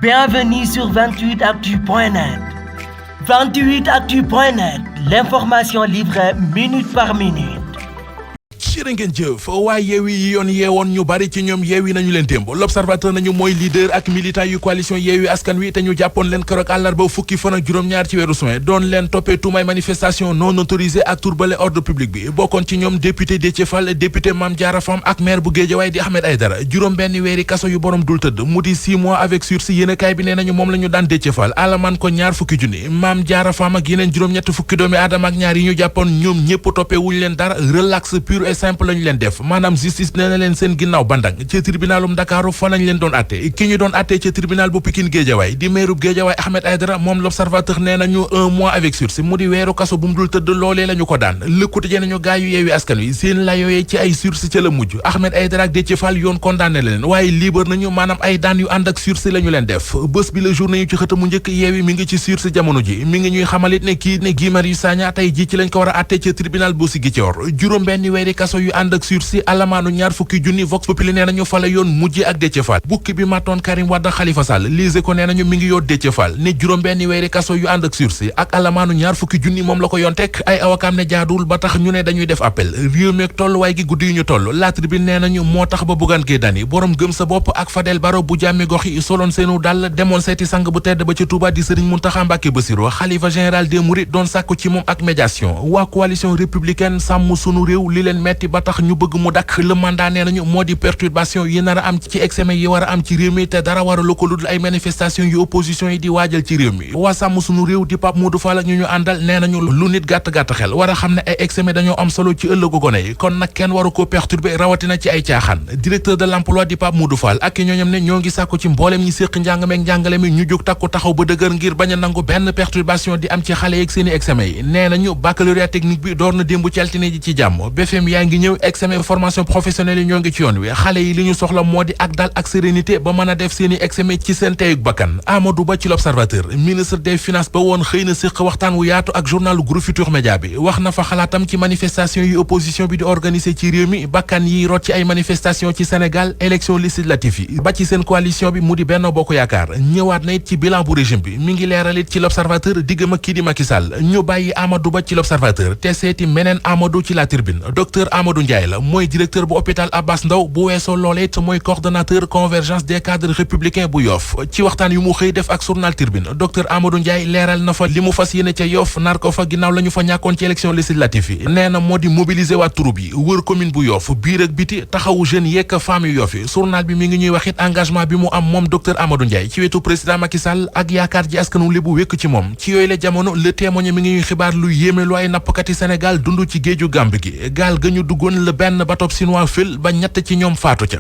Bienvenue sur 28actu.net. 28actu.net, l'information livrée minute par minute. jërë ngeen jëf waaye yeewi yi yoon yeewoon ñu bari ci ñoom yeewi nañu leen démb l'observateur nañu mooy leader ak militant yu coalition yeewi askan wi te ñu jàppoon leen keroog àllarba fukki fan ak juróom-ñaar ci weeru juin doon leen toppee tuumay manifestation non autorisée ak turbale ordre public bi bokkoon ci ñoom député Déthié Fall député Mame Diarra Fam ak maire bu Guédiawaye di Ahmed Aïdara juróom benn weeri kaso yu borom dul tëdd mu di 6 mois avec sursis yéenekaay bi nee nañu moom la ñu daan Déthié Fall alamaan ko ñaar fukki junni Mame Diarra Fam ak yeneen juróom-ñett fukki doomi aadama ak ñaar yi ñu jàppoon ñoom ñëpp toppee wuñu leen dara relax pur et simple lañu leen def maanaam justice nee na leen seen ginnaaw bandang ci tribunalum Dakar fa lañ leen doon atte ki ñu doon atte ci tribunal bu Pikine Guédiawaye di maire bu Guédiawaye Ahmed Aïdara moom l'observateur nee nañu 1 mois avec sursis mu di weeru kaso bu mu dul tëdd loolee la ñu ko daan lëkkute je nañu gaay yu yeewi askan wi seen la yooyee ci ay sursis ca la mujj Ahmed Aïdara ak Déthié Fall yoon condamné leen waaye libre nañu maanaam ay daan yu ànd ak sursis la ñu leen def bés bi la journée yu ci xëta mu njëkk yeewi mi ngi ci sursis jamono ji mi ngi ñuy xamalit ne kii ne Guy Marius Sagna tey ji ci lañ ko war a atte ci tribunal bu Ziguinchor juróom benn weeri kaso yu ànd ak sursis alamaanu ñaar fukki junni Vox Populi nee nañu fa la yoon mujjee ak Déthié Fall bukki bi matoon Karim Wade Khalifa Sall lise ko nee nañu mi ngi yoot Déthié Fall ne juróom benn weeri kaso yu ànd ak sursis ak alamaanu ñaar fukki junni moom la ko yoon teg ay awakaam ne jaaduwul ba tax ñu ne dañuy def appel réew mi ak tolluwaay gi guddi yu ñu toll La Tribune nee nañu moo tax ba Bougane Gueye Dany borom gëm sa bopp ak Fadel Barro bu jàmmi gox yi soloon seenu dal demoon seeti sang bu tedd ba ci Touba di Serigne Mountakha Mbacké Bassirou xalifa général des Mourides doon sàkku ci moom ak médiation waa coalition républicaine sàmm sunu réew li leen metti ba tax ñu bëgg mu dakk le mandat nee nañu moo di perturbation yi nar a am ci examen yi war a am ci réew mi te dara waralu ko lu dul ay manifestation yu opposition yi di waajal ci réew mi waa sàmm sunu réew di Pape Modou Fall ak ñu àndal nee nañu lu nit gàtt-gàtt xel war a xam ne ay examen dañoo am solo ci ëllëgu gone yi kon nag kenn waru ko perturber rawatina ci ay caaxaan directeur de l'emploi di Pape Modou Fall ak ñooñam ne ñoo ngi sàkku ci mbooleem ñi séq njàng meek njàngale mi ñu jóg takku taxaw ba dëgër ngir bañ a nangu benn perturbation di am ci xale yeeg seeni examen yi nee nañu baccalauréat technique bi door na démb ci altine ji ci jàmm BFM yaa ngi ñëw examen formation professionnelle yi ñoo ngi ci yoon wi xale yi li ñu soxla moo di ak dal ak sérénité ba mën a def seeni examen ci seen teyug bakkan Amadou Ba ci l'Observateur ministre des finances ba woon xëy na séq waxtaan wu yaatu ak journal Groupe Futurs Médias bi wax na fa xalaatam ci manifestation yi opposition bi di organiser ci réew mi bakkan yi rot ci ay manifestation ci Sénégal élection législative yi ba ci seen coalition bi mu di Benno Bokk Yaakaar ñëwaat na it ci bilan bu régime bi mi ngi leeral it ci l'Observateur diggam ak kii di Macky Sall ñu bàyyi Amadou Ba ci l'Observateur te seeti meneen Amadou ci La Tribune docteur Amadou Ndiaye la mooy directeur bu hôpital Abass Ndao bu weesoo loolee it mooy coordonnateur convergence des cadres républicains bu Yoff ci waxtaan yu mu xëy def ak journal Tribune docteur Amadou Ndiaye leeral na fa li mu fas yéene ca Yoff nar ko fa ginnaaw la ñu fa ñàkkoon ci élection législative yi nee na moo di mobiliser waa troupe yi wër commune bu Yoff biir ak biti taxawu jeunes yeeg femmes yu Yoff yi journal bi mi ngi ñuy wax it engagement bi mu am moom docteur Amadou Ndiaye ci wetu président Macky Sall ak yaakaar ji askanu lébu wékk ci moom ci yooyu la jamono Le Témoin mi ngi ñuy xibaar lu yéeme lu ay nappkati Sénégal dund ci géeju Gàmbi gi gaal ga ñu duggoon le benn bateau chinois fël ba ñett ci ñoom faatu ca